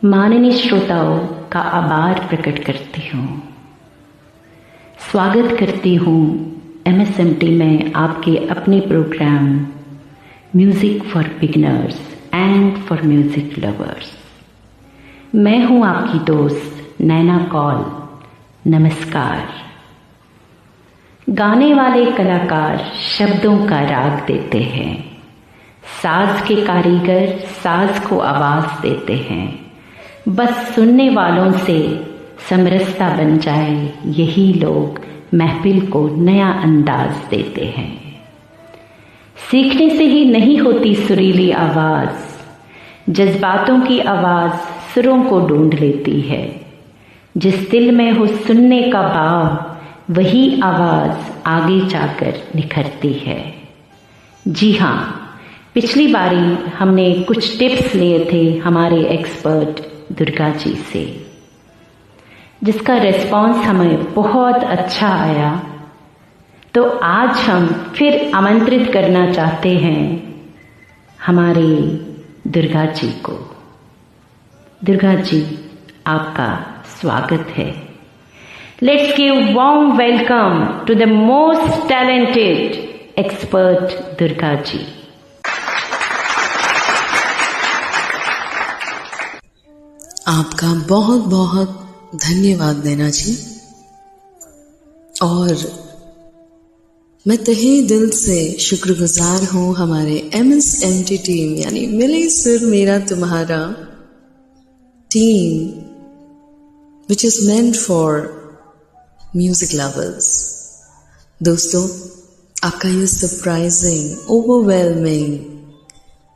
माननीय श्रोताओं का आभार प्रकट करती हूँ। स्वागत करती हूँ MSMT में आपके अपने program music for beginners and for music lovers. मैं हूँ आपकी दोस्त नैना कौल। नमस्कार। गाने वाले कलाकार शब्दों का राग देते हैं, साज के कारीगर साज को आवाज देते हैं। बस सुनने वालों से समरसता बन जाए, यही लोग महफिल को नया अंदाज देते हैं। सीखने से ही नहीं होती सुरीली आवाज, जज्बातों की आवाज सुरों को ढूंढ लेती है। जिस दिल में हो सुनने का भाव, वही आवाज आगे जाकर निखरती है। जी हाँ, पिछली बारी हमने कुछ टिप्स लिए थे हमारे एक्सपर्ट दुर्गा जी से, जिसका रिस्पॉन्स हमें बहुत अच्छा आया। तो आज हम फिर आमंत्रित करना चाहते हैं हमारे दुर्गा जी को। दुर्गा जी, आपका स्वागत है। Let's give warm welcome to the most talented expert Durga ji. आपका बहुत बहुत धन्यवाद नैना जी। और मैं तहे दिल से शुक्रगुजार हूँ हमारे MSMT टीम यानी मिले सुर मेरा तुम्हारा team, which is meant for music lovers. दोस्तों, आपका ये सरप्राइजिंग ओवरवेलमिंग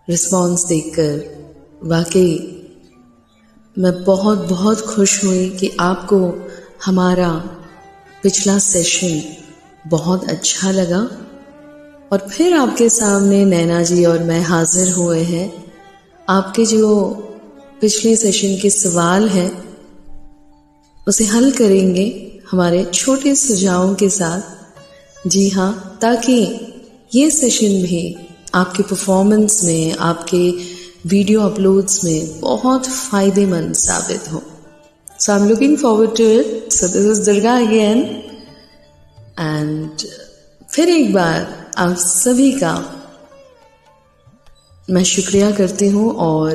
रिस्पॉन्स देखकर वाकई मैं बहुत बहुत खुश हुई कि आपको हमारा पिछला सेशन बहुत अच्छा लगा। और फिर आपके सामने नैना जी और मैं हाजिर हुए हैं। आपके जो पिछले सेशन के सवाल हैं उसे हल करेंगे हमारे छोटे सुझावों के साथ। जी हाँ, ताकि ये सेशन भी आपके परफॉर्मेंस में, आपके वीडियो अपलोड्स में बहुत फायदेमंद साबित हो। So I am looking forward to it. So this is Durga again and फिर एक बार आप सभी का मैं शुक्रिया करती हूँ और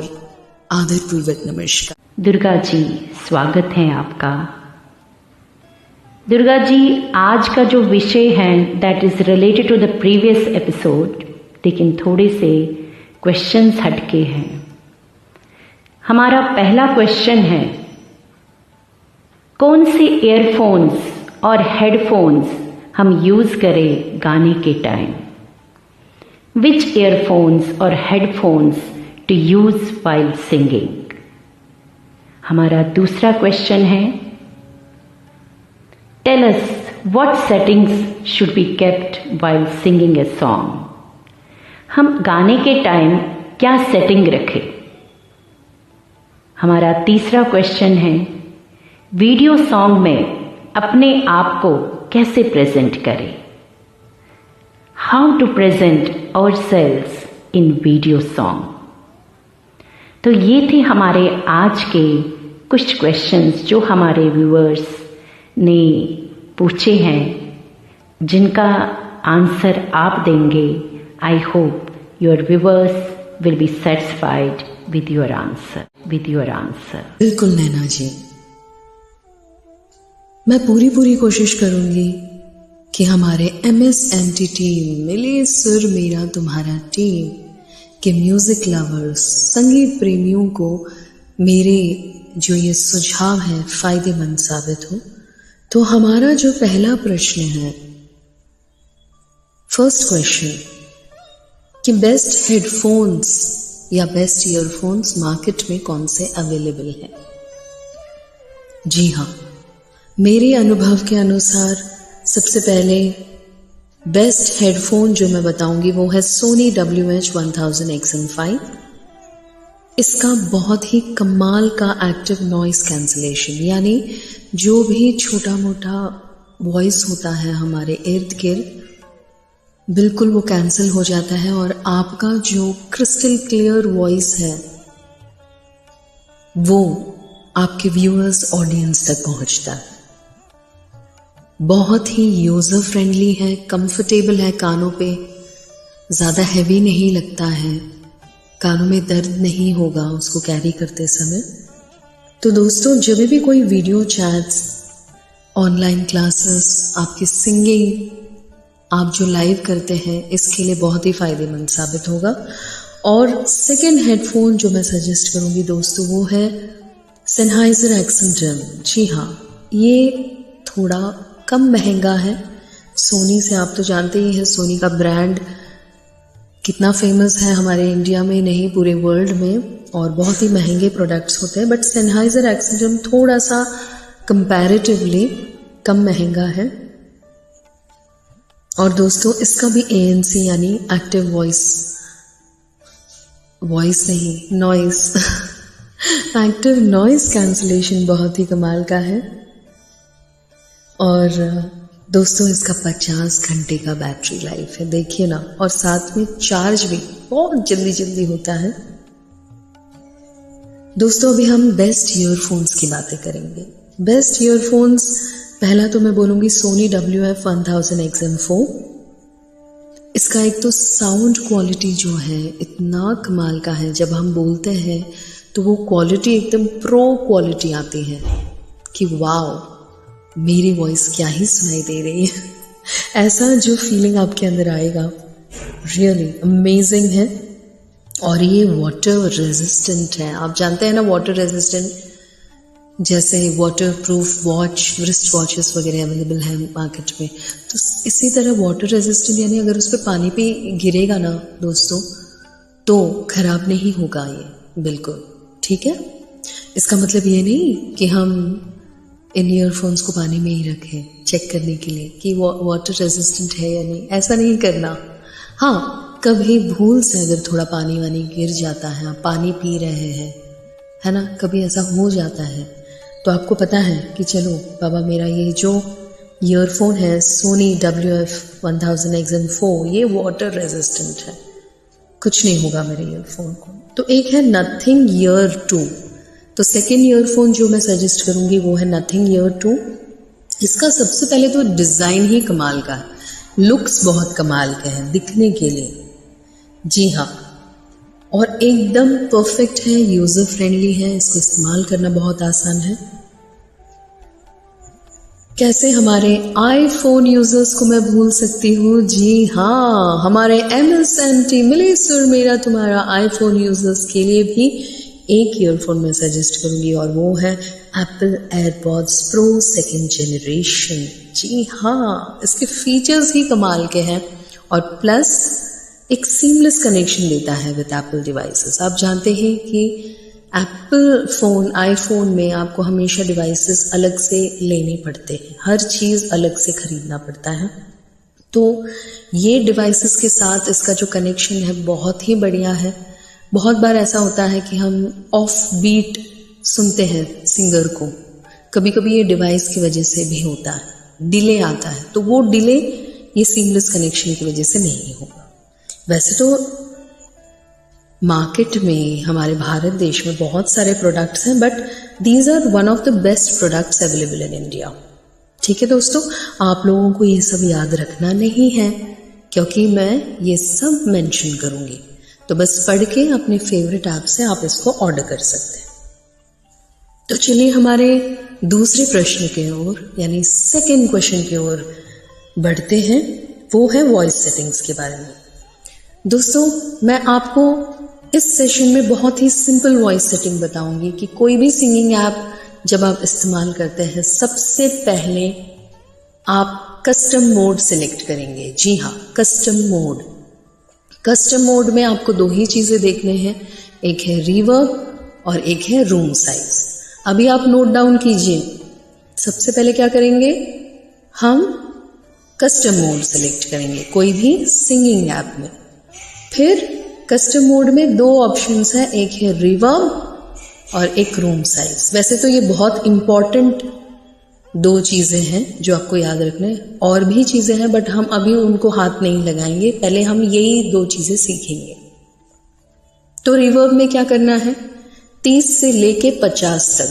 आदरपूर्वक नमस्कार। दुर्गा जी, स्वागत है आपका। दुर्गा जी, आज का जो विषय है that is related to the previous episode, लेकिन थोड़े से क्वेश्चंस हटके हैं। हमारा पहला क्वेश्चन है, कौन से ईयरफोन्स और हेडफोन्स हम यूज करें गाने के टाइम? विच ईयरफोन्स और headphones to use while singing? हमारा दूसरा क्वेश्चन है, tell us what settings should be kept while singing a song? हम गाने के टाइम क्या सेटिंग रखें? हमारा तीसरा क्वेश्चन है, वीडियो सॉन्ग में अपने आप को कैसे प्रेजेंट करें? How to present ourselves in video song? तो ये थे हमारे आज के कुछ क्वेश्चंस जो हमारे व्यूअर्स ने पूछे हैं, जिनका आंसर आप देंगे। I hope your viewers will be satisfied with your answer. बिल्कुल नैना जी, मैं पूरी कोशिश करूंगी कि हमारे MSMT टीम, मिले सुर मेरा तुम्हारा टीम के म्यूजिक लवर्स, संगीत प्रेमियों को मेरे जो ये सुझाव है फायदेमंद साबित हो। तो हमारा जो पहला प्रश्न है, फर्स्ट क्वेश्चन, कि बेस्ट हेडफोन्स या बेस्ट ईयरफोन्स मार्केट में कौन से अवेलेबल हैं? जी हाँ, मेरे अनुभव के अनुसार सबसे पहले बेस्ट हेडफोन जो मैं बताऊंगी वो है सोनी WH-1000XM5। इसका बहुत ही कमाल का एक्टिव नॉइस कैंसलेशन, यानी जो भी छोटा मोटा वॉइस होता है हमारे इर्द गिर्द, बिल्कुल वो कैंसिल हो जाता है और आपका जो क्रिस्टल क्लियर वॉइस है वो आपके व्यूअर्स ऑडियंस तक पहुंचता है। बहुत ही यूजर फ्रेंडली है, कंफर्टेबल है कानों पे, ज़्यादा हैवी नहीं लगता है, कानों में दर्द नहीं होगा उसको कैरी करते समय। तो दोस्तों, जब भी कोई वीडियो चैट्स, ऑनलाइन क्लासेस, आपकी सिंगिंग आप जो लाइव करते हैं, इसके लिए बहुत ही फ़ायदेमंद साबित होगा। और सेकेंड हेडफोन जो मैं सजेस्ट करूँगी दोस्तों, वो है सेनहाइजर एक्सेंटम। जी हाँ, ये थोड़ा कम महंगा है सोनी से। आप तो जानते ही हैं सोनी का ब्रांड कितना फेमस है हमारे इंडिया में नहीं, पूरे वर्ल्ड में, और बहुत ही महंगे प्रोडक्ट्स होते हैं। बट सेनहाइजर एक्सेंटम थोड़ा सा कंपैरेटिवली कम महंगा है। और दोस्तों, इसका भी ANC यानी एक्टिव वॉइस नहीं, नॉइस एक्टिव नॉइस कैंसलेशन बहुत ही कमाल का है। और दोस्तों, इसका 50 घंटे का बैटरी लाइफ है, देखिए ना। और साथ में चार्ज भी बहुत जल्दी होता है। दोस्तों, अभी हम बेस्ट ईयरफोन्स की बातें करेंगे। बेस्ट ईयरफोन्स, पहला तो मैं बोलूँगी सोनी WF-1000XM4। इसका एक तो साउंड क्वालिटी जो है इतना कमाल का है, जब हम बोलते हैं तो वो क्वालिटी एकदम प्रो क्वालिटी आती है कि वाओ, मेरी वॉइस क्या ही सुनाई दे रही है। ऐसा जो फीलिंग आपके अंदर आएगा, रियली अमेजिंग है। और ये वाटर रेजिस्टेंट है। आप जानते हैं ना, वाटर रेजिस्टेंट जैसे water proof watch, wrist watches वगैरह अवेलेबल है मार्केट में, तो इसी तरह वाटर रेजिस्टेंट, यानी अगर उस पर पानी पे गिरेगा ना दोस्तों, तो खराब नहीं होगा ये, बिल्कुल ठीक है। इसका मतलब ये नहीं कि हम इन ईयरफोन्स को पानी में ही रखें चेक करने के लिए कि वाटर रेजिस्टेंट है या नहीं, ऐसा नहीं करना। हाँ, कभी भूल से अगर थोड़ा पानी वानी गिर जाता है, आप पानी पी रहे हैं, है ना, कभी ऐसा हो जाता है, तो आपको पता है कि चलो बाबा, मेरा ये जो ईयरफोन है सोनी WF-1000XM4, ये वाटर रेजिस्टेंट है, कुछ नहीं होगा मेरे ईयरफोन को। तो एक है नथिंग ईयर 2। तो सेकेंड ईयरफोन जो मैं सजेस्ट करूंगी वो है नथिंग ईयर 2। इसका सबसे पहले तो डिज़ाइन ही कमाल का है, लुक्स बहुत कमाल के हैं दिखने के लिए। जी हाँ, और एकदम परफेक्ट है, यूज़र फ्रेंडली है, इसको इस्तेमाल करना बहुत आसान है। कैसे हमारे आईफोन यूजर्स को मैं भूल सकती हूँ? जी हाँ, हमारे MSNT मिलेसुर मेरा तुम्हारा आईफोन यूजर्स के लिए भी एक ईयरफोन मैं सजेस्ट करूंगी, और वो है Apple AirPods Pro 2nd generation. जी हाँ, इसके फीचर्स ही कमाल के हैं, और प्लस एक सीमलेस कनेक्शन देता है विद एप्पल डिवाइसेस। आप जानते हैं कि एप्पल फ़ोन, आईफोन में आपको हमेशा डिवाइसेस अलग से लेने पड़ते हैं, हर चीज़ अलग से खरीदना पड़ता है। तो ये डिवाइसेस के साथ इसका जो कनेक्शन है बहुत ही बढ़िया है। बहुत बार ऐसा होता है कि हम ऑफ बीट सुनते हैं सिंगर को, कभी कभी ये डिवाइस की वजह से भी होता है, डिले आता है, तो वो डिले ये सीमलेस कनेक्शन की वजह से नहीं होगा। वैसे तो मार्केट में, हमारे भारत देश में बहुत सारे प्रोडक्ट्स हैं, but these are one of the best products available in India. ठीक है दोस्तों, आप लोगों को ये सब याद रखना नहीं है, क्योंकि मैं ये सब मेंशन करूंगी, तो बस पढ़ के अपने फेवरेट ऐप से आप इसको ऑर्डर कर सकते हैं। तो चलिए हमारे दूसरे प्रश्न की ओर, यानी सेकेंड क्वेश्चन की ओर बढ़ते हैं। वो है वॉइस सेटिंग्स के बारे में। दोस्तों, मैं आपको इस सेशन में बहुत ही सिंपल वॉइस सेटिंग बताऊंगी कि कोई भी सिंगिंग ऐप जब आप इस्तेमाल करते हैं, सबसे पहले आप कस्टम मोड सिलेक्ट करेंगे। जी हाँ, कस्टम मोड। कस्टम मोड में आपको दो ही चीज़ें देखने हैं, एक है रिवर्ब और एक है रूम साइज। अभी आप नोट डाउन कीजिए। सबसे पहले क्या करेंगे, हम कस्टम मोड सिलेक्ट करेंगे कोई भी सिंगिंग ऐप में। फिर कस्टम मोड में दो ऑप्शंस हैं, एक है रिवर्ब और एक रूम साइज। वैसे तो ये बहुत इंपॉर्टेंट दो चीज़ें हैं जो आपको याद रखने, और भी चीज़ें हैं बट हम अभी उनको हाथ नहीं लगाएंगे, पहले हम यही दो चीज़ें सीखेंगे। तो रिवर्ब में क्या करना है, 30 से लेके 50 तक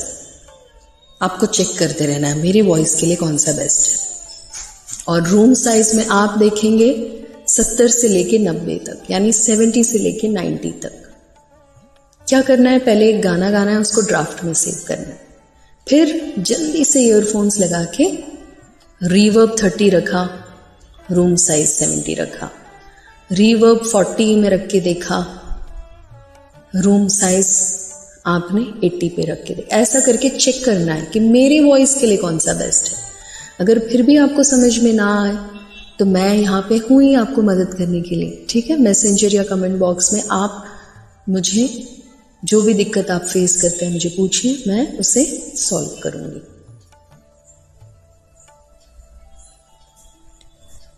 आपको चेक करते रहना है मेरे वॉइस के लिए कौन सा बेस्ट है। और रूम साइज में आप देखेंगे 70 से लेके 90 तक, यानी 70 से लेके 90 तक। क्या करना है, पहले एक गाना गाना है, उसको ड्राफ्ट में सेव करना है, फिर जल्दी से ईयरफोन्स लगा के रिवर्ब 30 रखा, रूम साइज 70 रखा, रिवर्ब 40 में रख के देखा, रूम साइज आपने 80 पे रख के देखा। ऐसा करके चेक करना है कि मेरे वॉइस के लिए कौन सा बेस्ट है। अगर फिर भी आपको समझ में ना आए तो मैं यहाँ पे हूँ ही आपको मदद करने के लिए, ठीक है। मैसेंजर या कमेंट बॉक्स में आप मुझे जो भी दिक्कत आप फेस करते हैं मुझे पूछिए, मैं उसे सॉल्व करूंगी।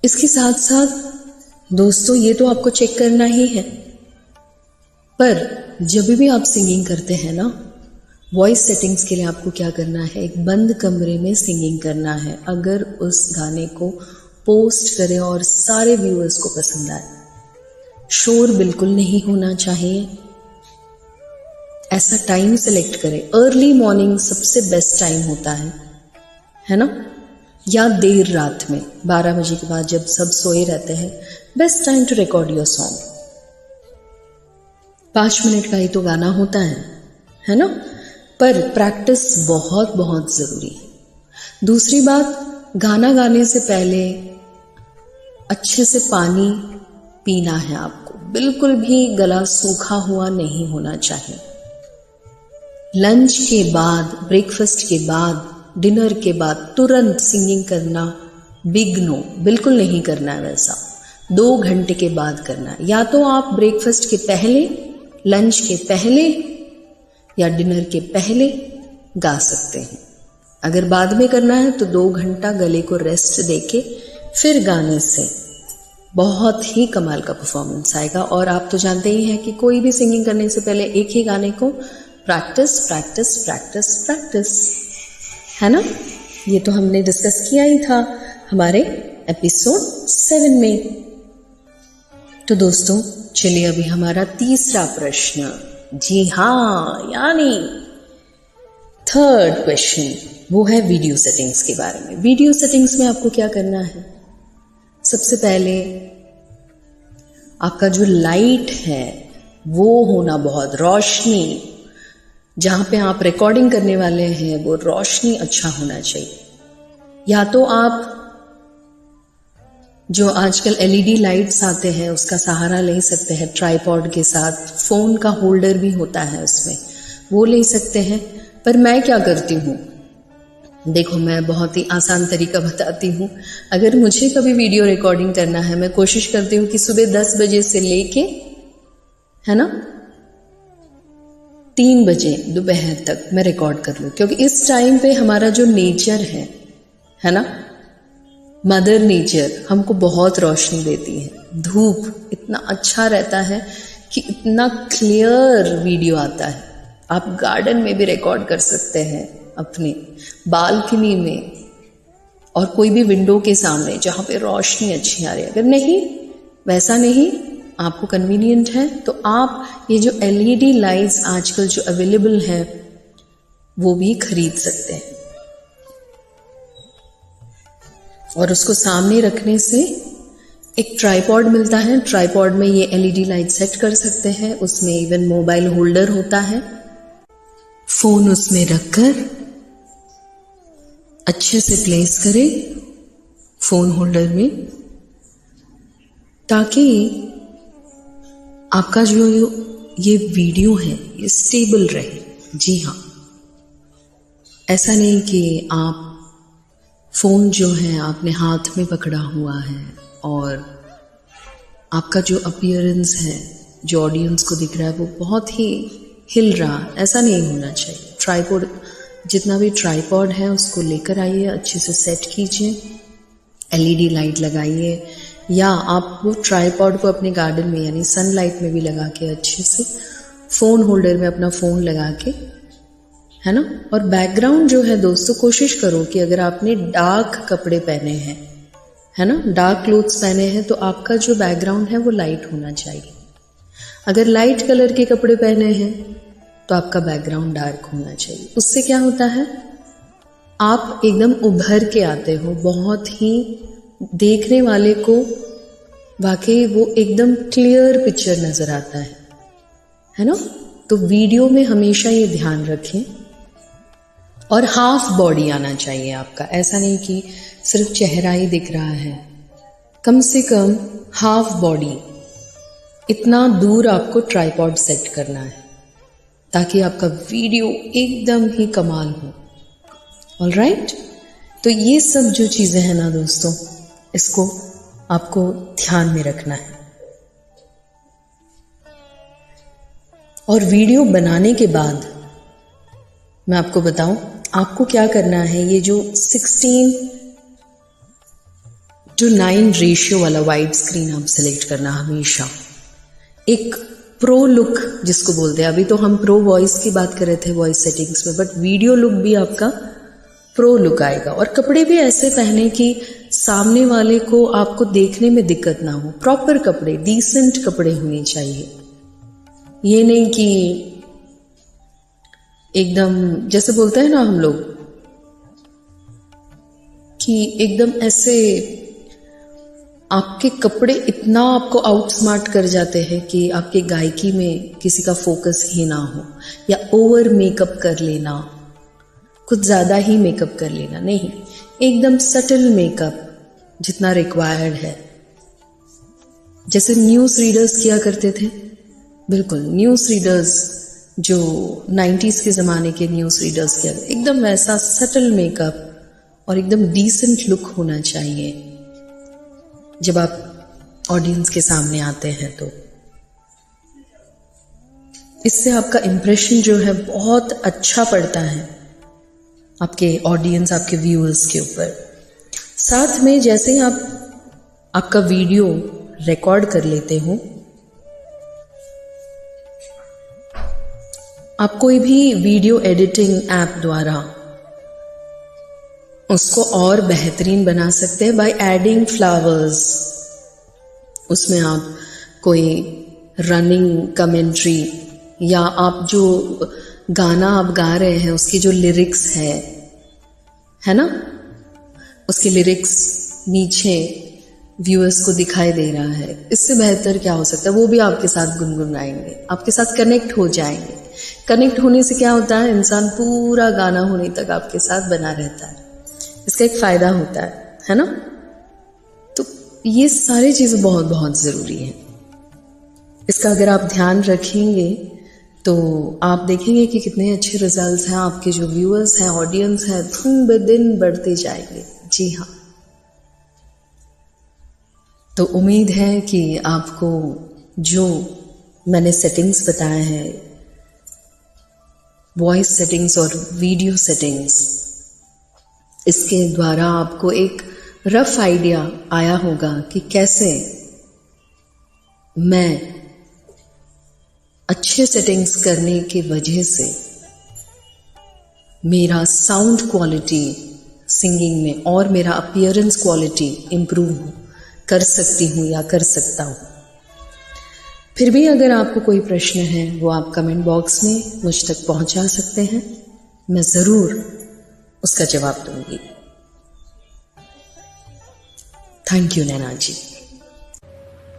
इसके साथ साथ दोस्तों ये तो आपको चेक करना ही है, पर जब भी आप सिंगिंग करते हैं ना, वॉइस सेटिंग्स के लिए आपको क्या करना है, एक बंद कमरे में सिंगिंग करना है। अगर उस गाने को पोस्ट करें और सारे व्यूअर्स को पसंद आए, शोर बिल्कुल नहीं होना चाहिए। ऐसा टाइम सेलेक्ट करें, अर्ली मॉर्निंग सबसे बेस्ट टाइम होता है ना, या देर रात में 12 बजे के बाद जब सब सोए रहते हैं, best time to record your song. 5 minute का ही तो गाना होता है ना, पर प्रैक्टिस बहुत बहुत जरूरी है। दूसरी बात, गाना गाने से पहले अच्छे से पानी पीना है आपको, बिल्कुल भी गला सूखा हुआ नहीं होना चाहिए। लंच के बाद, ब्रेकफास्ट के बाद, डिनर के बाद तुरंत सिंगिंग करना बिग नो, बिल्कुल नहीं करना है वैसा। 2 घंटे के बाद करना है, या तो आप ब्रेकफास्ट के पहले, लंच के पहले या डिनर के पहले गा सकते हैं। अगर बाद में करना है तो 2 घंटा गले को रेस्ट देके फिर गाने से बहुत ही कमाल का परफॉर्मेंस आएगा। और आप तो जानते ही हैं कि कोई भी सिंगिंग करने से पहले एक ही गाने को प्रैक्टिस प्रैक्टिस प्रैक्टिस प्रैक्टिस, है ना। ये तो हमने डिस्कस किया ही था हमारे एपिसोड 7 में। तो दोस्तों चलिए अभी हमारा तीसरा प्रश्न, जी हाँ, यानी 3rd क्वेश्चन, वो है वीडियो सेटिंग्स के बारे में। वीडियो सेटिंग्स में आपको क्या करना है, सबसे पहले आपका जो लाइट है वो होना बहुत, रोशनी, जहां पे आप रिकॉर्डिंग करने वाले हैं वो रोशनी अच्छा होना चाहिए। या तो आप जो आजकल LED लाइट्स आते हैं उसका सहारा ले सकते हैं, ट्राइपॉड के साथ, फोन का होल्डर भी होता है उसमें, वो ले सकते हैं। पर मैं क्या करती हूँ, देखो मैं बहुत ही आसान तरीका बताती हूँ। अगर मुझे कभी वीडियो रिकॉर्डिंग करना है, मैं कोशिश करती हूँ कि सुबह 10 बजे से लेके, है ना, 3 बजे दोपहर तक मैं रिकॉर्ड कर लूँ, क्योंकि इस टाइम पे हमारा जो नेचर है ना, मदर नेचर हमको बहुत रोशनी देती है। धूप इतना अच्छा रहता है कि इतना क्लियर वीडियो आता है। आप गार्डन में भी रिकॉर्ड कर सकते हैं, अपने बालकनी में, और कोई भी विंडो के सामने जहाँ पे रोशनी अच्छी आ रही है। अगर नहीं, वैसा नहीं आपको कन्वीनियंट है तो आप ये जो LED लाइट्स आजकल जो अवेलेबल है वो भी खरीद सकते हैं। और उसको सामने रखने से एक ट्राइपॉड मिलता है, ट्राइपॉड में ये LED लाइट सेट कर सकते हैं, उसमें इवन मोबाइल होल्डर होता है। फोन उसमें रखकर अच्छे से प्लेस करें फोन होल्डर में, ताकि आपका जो ये वीडियो है ये स्टेबल रहे। जी हाँ, ऐसा नहीं कि आप फोन जो है आपने हाथ में पकड़ा हुआ है और आपका जो अपीयरेंस है, जो ऑडियंस को दिख रहा है, वो बहुत ही हिल रहा, ऐसा नहीं होना चाहिए। ट्राइपॉड, जितना भी ट्राइपॉड है उसको लेकर आइए, अच्छे से सेट कीजिए, LED लाइट लगाइए, या आप वो ट्राइपॉड को अपने गार्डन में यानी सनलाइट में भी लगा के अच्छे से फोन होल्डर में अपना फोन लगा के, है ना। और बैकग्राउंड जो है दोस्तों, कोशिश करो कि अगर आपने डार्क कपड़े पहने हैं, है ना, डार्क क्लोथ्स पहने हैं, तो आपका जो बैकग्राउंड है वो लाइट होना चाहिए। अगर लाइट कलर के कपड़े पहने हैं तो आपका बैकग्राउंड डार्क होना चाहिए। उससे क्या होता है, आप एकदम उभर के आते हो, बहुत ही देखने वाले को वाकई वो एकदम क्लियर पिक्चर नजर आता है ना। तो वीडियो में हमेशा ये ध्यान रखें। और हाफ बॉडी आना चाहिए आपका, ऐसा नहीं कि सिर्फ चेहरा ही दिख रहा है, कम से कम हाफ बॉडी, इतना दूर आपको ट्राइपॉड सेट करना है ताकि आपका वीडियो एकदम ही कमाल हो। ऑलराइट, तो ये सब जो चीज़ें हैं ना दोस्तों, इसको आपको ध्यान में रखना है। और वीडियो बनाने के बाद मैं आपको बताऊं, आपको क्या करना है, ये जो 16:9 रेशियो वाला वाइड स्क्रीन आप सेलेक्ट करना हमेशा। एक प्रो लुक जिसको बोलते हैं, अभी तो हम प्रो वॉइस की बात कर रहे थे वॉइस सेटिंग्स में, बट वीडियो लुक भी आपका प्रो लुक आएगा। और कपड़े भी ऐसे पहने कि सामने वाले को आपको देखने में दिक्कत ना हो। प्रॉपर कपड़े, डिसेंट कपड़े होने चाहिए। ये नहीं कि एकदम, जैसे बोलते हैं ना हम लोग कि एकदम ऐसे आपके कपड़े इतना आपको आउटस्मार्ट कर जाते हैं कि आपके गायकी में किसी का फोकस ही ना हो, या ओवर मेकअप कर लेना, कुछ ज़्यादा ही मेकअप कर लेना, नहीं, एकदम सटल मेकअप जितना रिक्वायर्ड है। जैसे न्यूज़ रीडर्स किया करते थे, बिल्कुल न्यूज़ रीडर्स जो 90s के ज़माने के न्यूज़ रीडर्स किया, एकदम वैसा सटल मेकअप और एकदम डिसेंट लुक होना चाहिए जब आप ऑडियंस के सामने आते हैं। तो इससे आपका इम्प्रेशन जो है बहुत अच्छा पड़ता है आपके ऑडियंस, आपके व्यूअर्स के ऊपर। साथ में जैसे ही आपका वीडियो रिकॉर्ड कर लेते हो, आप कोई भी वीडियो एडिटिंग ऐप द्वारा उसको और बेहतरीन बना सकते हैं बाय एडिंग फ्लावर्स। उसमें आप कोई रनिंग कमेंट्री, या आप जो गाना आप गा रहे हैं उसकी जो लिरिक्स है ना, उसके लिरिक्स नीचे व्यूअर्स को दिखाई दे रहा है। इससे बेहतर क्या हो सकता है, वो भी आपके साथ गुनगुनाएंगे, आपके साथ कनेक्ट हो जाएंगे। कनेक्ट होने से क्या होता है, इंसान पूरा गाना होने तक आपके साथ बना रहता है। इसका एक फायदा होता है ना। तो ये सारी चीज़ें बहुत बहुत ज़रूरी हैं। इसका अगर आप ध्यान रखेंगे तो आप देखेंगे कि कितने अच्छे रिजल्ट्स हैं, आपके जो व्यूअर्स हैं, ऑडियंस है, दिन ब दिन बढ़ते जाएंगे। जी हाँ, तो उम्मीद है कि आपको जो मैंने सेटिंग्स बताए हैं, वॉइस सेटिंग्स और वीडियो सेटिंग्स, इसके द्वारा आपको एक रफ आइडिया आया होगा कि कैसे मैं अच्छे सेटिंग्स करने की वजह से मेरा साउंड क्वालिटी सिंगिंग में और मेरा अपीयरेंस क्वालिटी इम्प्रूव कर सकती हूँ या कर सकता हूँ। फिर भी अगर आपको कोई प्रश्न है वो आप कमेंट बॉक्स में मुझ तक पहुंचा सकते हैं, मैं ज़रूर उसका जवाब दूंगी। Thank you Naina ji.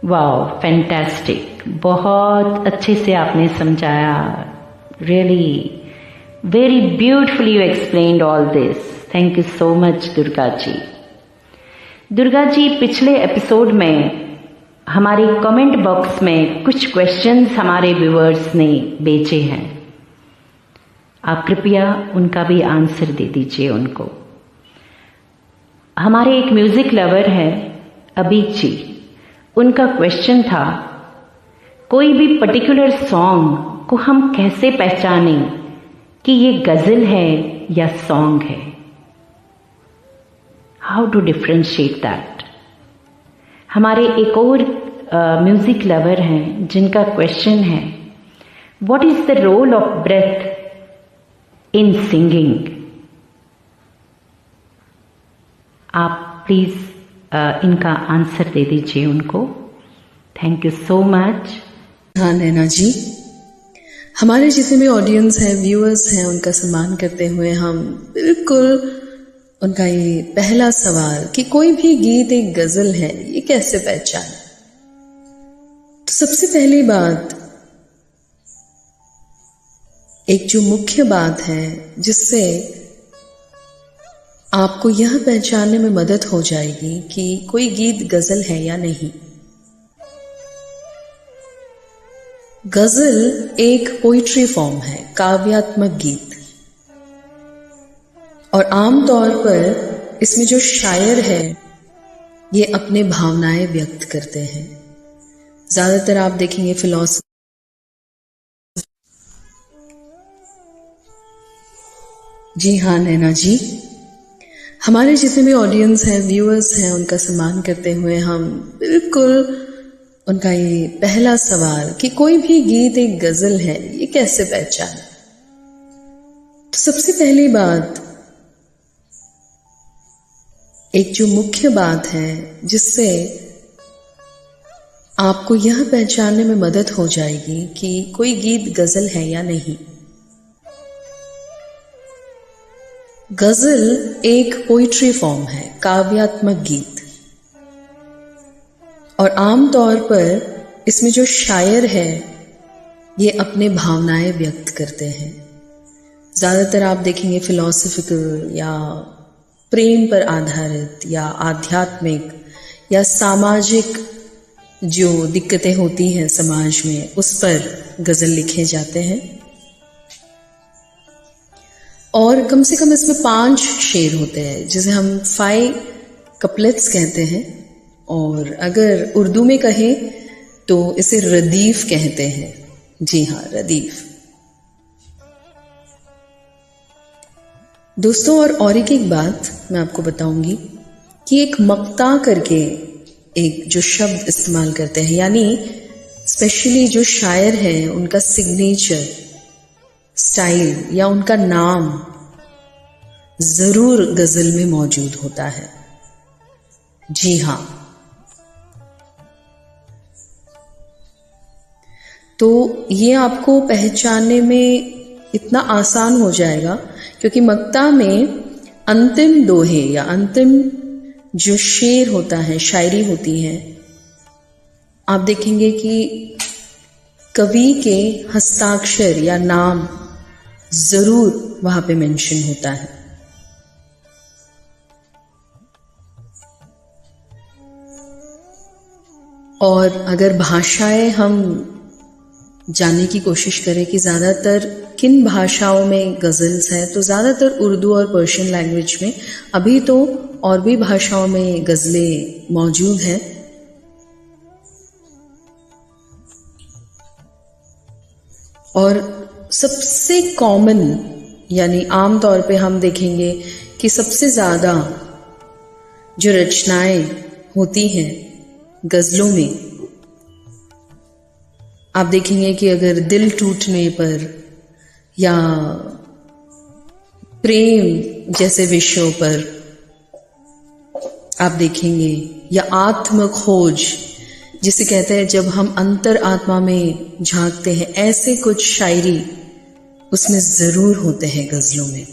Wow, fantastic, बहुत अच्छे से आपने समझाया। Really very beautifully you explained all this. Thank you so much Durga ji. Durga ji, पिछले एपिसोड में हमारे कमेंट बॉक्स में कुछ क्वेश्चंस हमारे व्यूअर्स ने भेजे हैं, आप कृपया उनका भी आंसर दे दीजिए उनको। हमारे एक म्यूजिक लवर है अबीक जी, उनका क्वेश्चन था, कोई भी पर्टिकुलर सॉन्ग को हम कैसे पहचानें कि ये गजल है या सॉन्ग है? How to differentiate that? हमारे एक और म्यूजिक लवर हैं जिनका क्वेश्चन है, what is the role of breath in singing? आप प्लीज इनका आंसर दे दीजिए उनको। Thank you so much. हाँ नैना जी, हमारे जितने भी ऑडियंस हैं, व्यूअर्स हैं, उनका सम्मान करते हुए हम बिल्कुल उनका ये पहला सवाल कि कोई भी गीत एक गजल है, ये कैसे पहचाने? तो सबसे पहली बात, एक जो मुख्य बात है जिससे आपको यह पहचानने में मदद हो जाएगी कि कोई गीत गजल है या नहीं। गजल एक पोइट्री फॉर्म है, काव्यात्मक गीत, और आमतौर पर इसमें जो शायर है ये अपने भावनाएं व्यक्त करते हैं। ज्यादातर आप देखेंगे फिलॉसफी, जी हाँ नैना जी, हमारे जितने भी ऑडियंस हैं, व्यूअर्स हैं, उनका सम्मान करते हुए हम बिल्कुल उनका ये पहला सवाल कि कोई भी गीत एक गजल है, ये कैसे पहचाने? तो सबसे पहली बात, एक जो मुख्य बात है जिससे आपको यह पहचानने में मदद हो जाएगी कि कोई गीत गजल है या नहीं। गजल एक पोइट्री फॉर्म है, काव्यात्मक गीत, और आमतौर पर इसमें जो शायर है ये अपने भावनाएं व्यक्त करते हैं। ज्यादातर आप देखेंगे फिलॉसफिकल या प्रेम पर आधारित या आध्यात्मिक या सामाजिक जो दिक्कतें होती हैं समाज में, उस पर गजल लिखे जाते हैं। और कम से कम इसमें 5 शेर होते हैं जिसे हम 5 कपलेट्स कहते हैं, और अगर उर्दू में कहें तो इसे रदीफ कहते हैं। जी हाँ, रदीफ। दोस्तों, और एक बात मैं आपको बताऊंगी कि एक मक्ता करके एक जो शब्द इस्तेमाल करते हैं, यानी स्पेशली जो शायर हैं उनका सिग्नेचर स्टाइल या उनका नाम जरूर गजल में मौजूद होता है। जी हाँ, तो ये आपको पहचानने में इतना आसान हो जाएगा क्योंकि मक्ता में अंतिम दोहे या अंतिम जो शेर होता है, शायरी होती है, आप देखेंगे कि कवि के हस्ताक्षर या नाम जरूर वहां पे मेंशन होता है। और अगर भाषाएं हम जानने की कोशिश करें कि ज़्यादातर किन भाषाओं में गज़ल्स हैं, तो ज़्यादातर उर्दू और पर्शियन लैंग्वेज में, अभी तो और भी भाषाओं में गज़लें मौजूद हैं। और सबसे कॉमन यानी आम तौर पे हम देखेंगे कि सबसे ज़्यादा जो रचनाएं होती हैं गज़लों में, आप देखेंगे कि अगर दिल टूटने पर या प्रेम जैसे विषयों पर आप देखेंगे, या आत्म खोज जिसे कहते हैं जब हम अंतर आत्मा में झांकते हैं, ऐसे कुछ शायरी उसमें जरूर होते हैं गजलों में।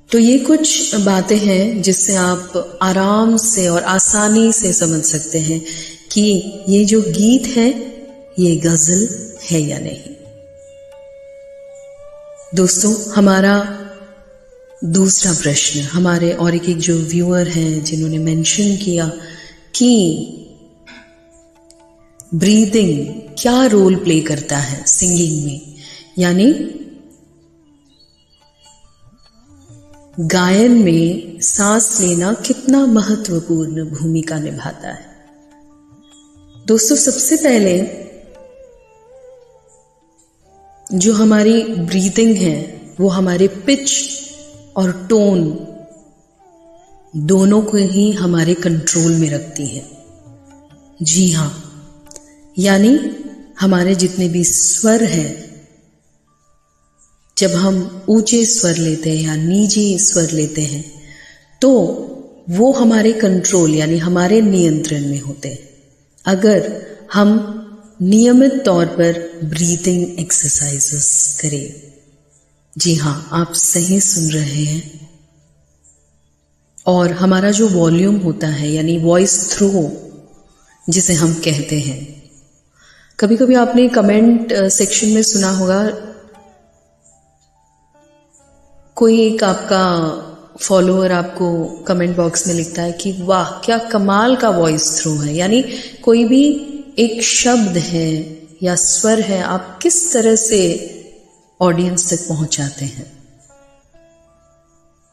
तो ये कुछ बातें हैं जिससे आप आराम से और आसानी से समझ सकते हैं कि ये जो गीत है ये गजल है या नहीं। दोस्तों, हमारा दूसरा प्रश्न, हमारे और एक जो व्यूअर हैं जिन्होंने मेंशन किया कि ब्रीदिंग क्या रोल प्ले करता है सिंगिंग में, यानी गायन में सांस लेना कितना महत्वपूर्ण भूमिका निभाता है। दोस्तों, सबसे पहले जो हमारी ब्रीदिंग है वो हमारे पिच और टोन दोनों को ही हमारे कंट्रोल में रखती है। जी हाँ, यानी हमारे जितने भी स्वर हैं, जब हम ऊंचे स्वर लेते हैं या नीचे स्वर लेते हैं तो वो हमारे कंट्रोल यानी हमारे नियंत्रण में होते हैं। अगर हम नियमित तौर पर ब्रीथिंग एक्सरसाइजेस करें। जी हाँ, आप सही सुन रहे हैं। और हमारा जो वॉल्यूम होता है यानी वॉइस थ्रो जिसे हम कहते हैं, कभी कभी आपने कमेंट सेक्शन में सुना होगा, कोई एक आपका फॉलोअर आपको कमेंट बॉक्स में लिखता है कि वाह क्या कमाल का वॉइस थ्रो है। यानी कोई भी एक शब्द है या स्वर है, आप किस तरह से ऑडियंस तक पहुंचाते हैं,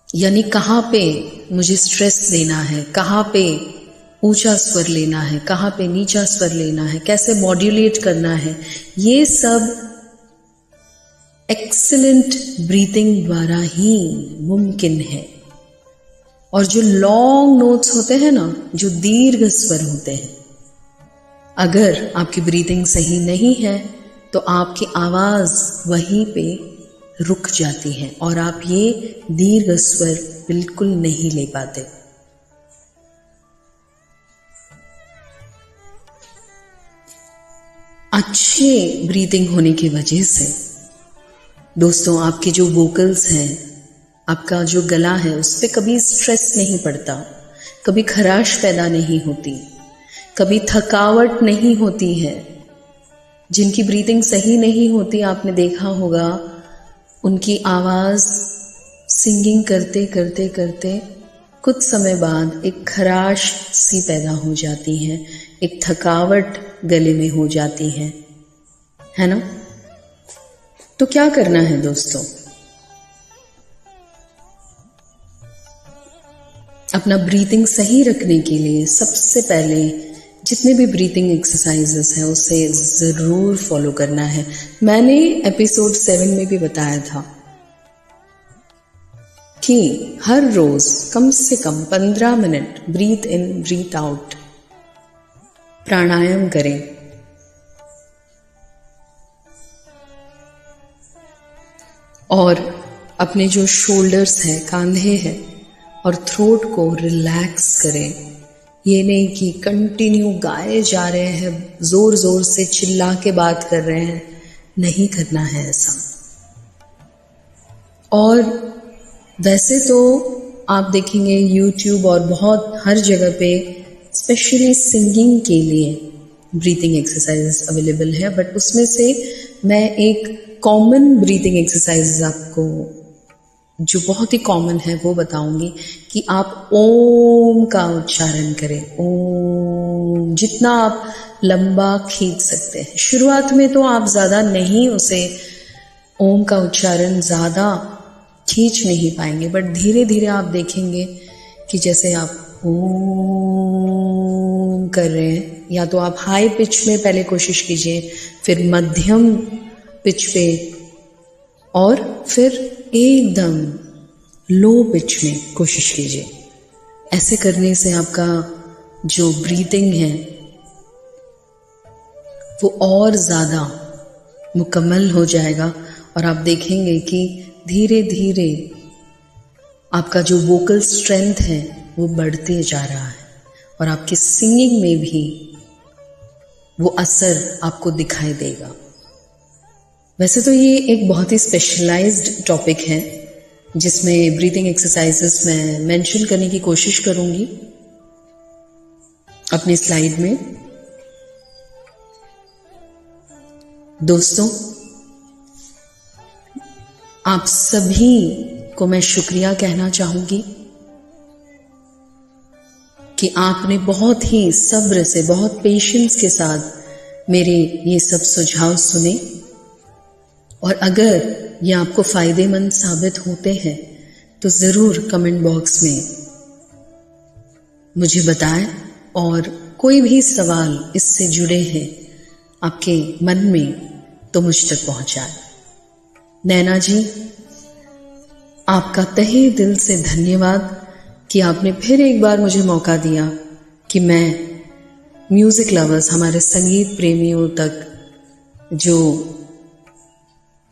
यानी कहाँ पे मुझे स्ट्रेस देना है, कहाँ पे ऊंचा स्वर लेना है, कहाँ पे नीचा स्वर लेना है, कैसे मॉड्यूलेट करना है, ये सब एक्सीलेंट ब्रीथिंग द्वारा ही मुमकिन है। और जो लॉन्ग नोट्स होते हैं ना, जो दीर्घ स्वर होते हैं, अगर आपकी ब्रीथिंग सही नहीं है तो आपकी आवाज वहीं पे रुक जाती है और आप ये दीर्घ स्वर बिल्कुल नहीं ले पाते। अच्छे ब्रीथिंग होने की वजह से दोस्तों आपके जो वोकल्स हैं, आपका जो गला है, उस पर कभी स्ट्रेस नहीं पड़ता, कभी खराश पैदा नहीं होती, कभी थकावट नहीं होती है। जिनकी ब्रीथिंग सही नहीं होती, आपने देखा होगा, उनकी आवाज सिंगिंग करते करते करते कुछ समय बाद एक खराश सी पैदा हो जाती है, एक थकावट गले में हो जाती है ना। तो क्या करना है दोस्तों, अपना ब्रीथिंग सही रखने के लिए सबसे पहले जितने भी ब्रीथिंग एक्सरसाइजेस हैं उसे ज़रूर फॉलो करना है। मैंने एपिसोड 7 में भी बताया था कि हर रोज कम से कम 15 मिनट ब्रीथ इन ब्रीथ आउट प्राणायाम करें। और अपने जो शोल्डर्स हैं, कांधे हैं और थ्रोट को रिलैक्स करें। ये नहीं कि कंटिन्यू गाए जा रहे हैं, जोर जोर से चिल्ला के बात कर रहे हैं, नहीं करना है ऐसा। और वैसे तो आप देखेंगे YouTube और बहुत हर जगह पे स्पेशली सिंगिंग के लिए ब्रीथिंग एक्सरसाइजेस अवेलेबल है, बट उसमें से मैं एक कॉमन ब्रीथिंग एक्सरसाइजेस आपको जो बहुत ही कॉमन है वो बताऊंगी कि आप ओम का उच्चारण करें। ओम जितना आप लंबा खींच सकते हैं। शुरुआत में तो आप ज़्यादा नहीं उसे ओम का उच्चारण ज़्यादा खींच नहीं पाएंगे, बट धीरे धीरे आप देखेंगे कि जैसे आप ओम कर रहे हैं, या तो आप हाई पिच में पहले कोशिश कीजिए, फिर मध्यम पिच पे, और फिर एकदम लो पिच में कोशिश कीजिए। ऐसे करने से आपका जो ब्रीथिंग है वो और ज़्यादा मुकम्मल हो जाएगा और आप देखेंगे कि धीरे धीरे आपका जो वोकल स्ट्रेंथ है वो बढ़ते जा रहा है और आपकी सिंगिंग में भी वो असर आपको दिखाई देगा। वैसे तो ये एक बहुत ही स्पेशलाइज्ड टॉपिक है जिसमें ब्रीथिंग एक्सरसाइजेस मैं मेंशन करने की कोशिश करूंगी अपनी स्लाइड में। दोस्तों, आप सभी को मैं शुक्रिया कहना चाहूंगी कि आपने बहुत ही सब्र से, बहुत पेशेंस के साथ मेरे ये सब सुझाव सुने, और अगर ये आपको फायदेमंद साबित होते हैं तो ज़रूर कमेंट बॉक्स में मुझे बताएं, और कोई भी सवाल इससे जुड़े हैं आपके मन में तो मुझ तक पहुंचाएं। नैना जी, आपका तहे दिल से धन्यवाद कि आपने फिर एक बार मुझे मौका दिया कि मैं म्यूज़िक लवर्स, हमारे संगीत प्रेमियों तक जो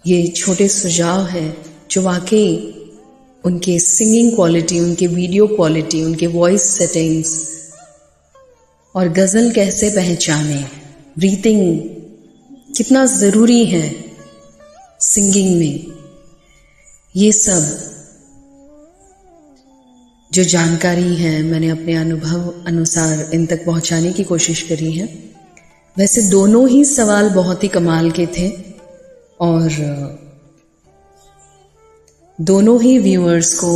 ये छोटे सुझाव हैं, जो वाकई उनके सिंगिंग क्वालिटी, उनके वीडियो क्वालिटी, उनके वॉइस सेटिंग्स और गज़ल कैसे पहचाने, ब्रीथिंग कितना ज़रूरी है सिंगिंग में, ये सब जो जानकारी है मैंने अपने अनुभव अनुसार इन तक पहुंचाने की कोशिश करी है। वैसे दोनों ही सवाल बहुत ही कमाल के थे और दोनों ही व्यूअर्स को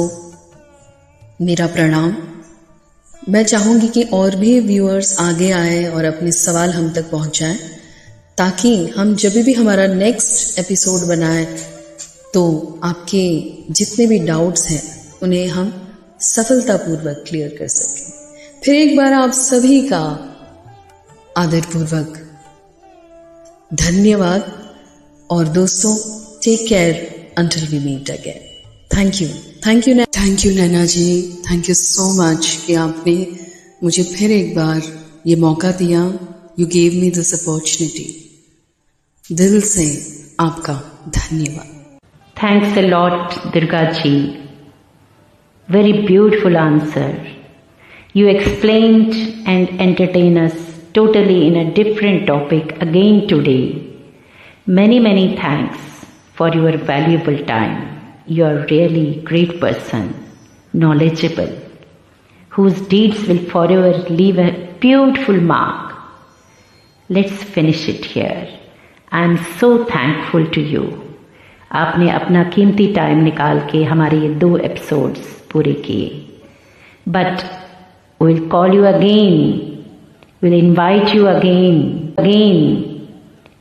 मेरा प्रणाम। मैं चाहूँगी कि और भी व्यूअर्स आगे आए और अपने सवाल हम तक पहुँचाएं, ताकि हम जब भी हमारा नेक्स्ट एपिसोड बनाएं तो आपके जितने भी डाउट्स हैं उन्हें हम सफलतापूर्वक क्लियर कर सकें। फिर एक बार आप सभी का आदरपूर्वक धन्यवाद और दोस्तों take care until we meet again. Thank you Naina ji, thank you so much कि आपने मुझे फिर एक बार ये मौका दिया। You gave me this opportunity. दिल से आपका धन्यवाद। Thanks a lot Durga ji. Very beautiful answer. You explained and entertained us totally in a different topic again today. Many thanks for your valuable time. You are really great person, knowledgeable, whose deeds will forever leave a beautiful mark. Let's finish it here. I am so thankful to you. आपने अपना कीमती time निकाल के हमारे ये 2 episodes पूरे किए। But will call you again, will invite you again,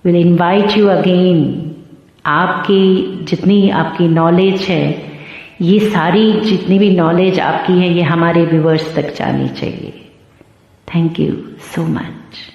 will invite you again. आपकी जितनी आपकी नॉलेज है, ये सारी जितनी भी नॉलेज आपकी है, ये हमारे व्यूअर्स तक जानी चाहिए। Thank you so much.